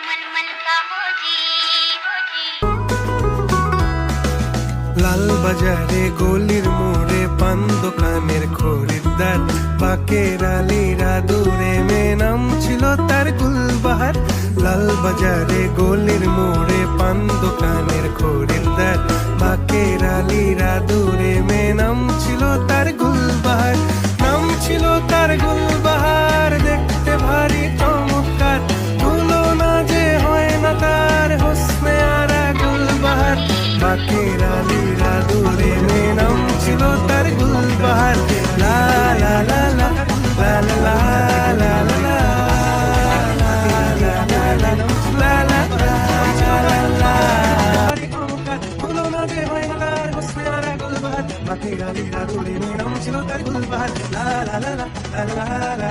मनमन का हो जी, हो जी। লাল বাজারে গলির মোড়ে পান দোকানের খরিদ্দার বাকের আলীরা দূরে মেয়ে নাম ছিল তার গুলবাহার। লাল বাজারে গলির মোড়ে পান দোকানের খরিদ্দার বাকের আলীরা দূরে মেয়ে নাম ছিল তার গুলবাহার। নাম ছিল তার গুলবাহার, দেখতে ভারী চমৎকার, তুলনা যে হয় না তার হোসনে আরা গুলবাহার। বাকের আলীরা দূরে মেয়ে নাম ছিল তার গুলবাহার। লা লা লা লা লা লা লা লা লা বাকের আলীরা দূরে মেয়ে নাম ছিল তার গুলবাহার। লা লা লা লা লা লা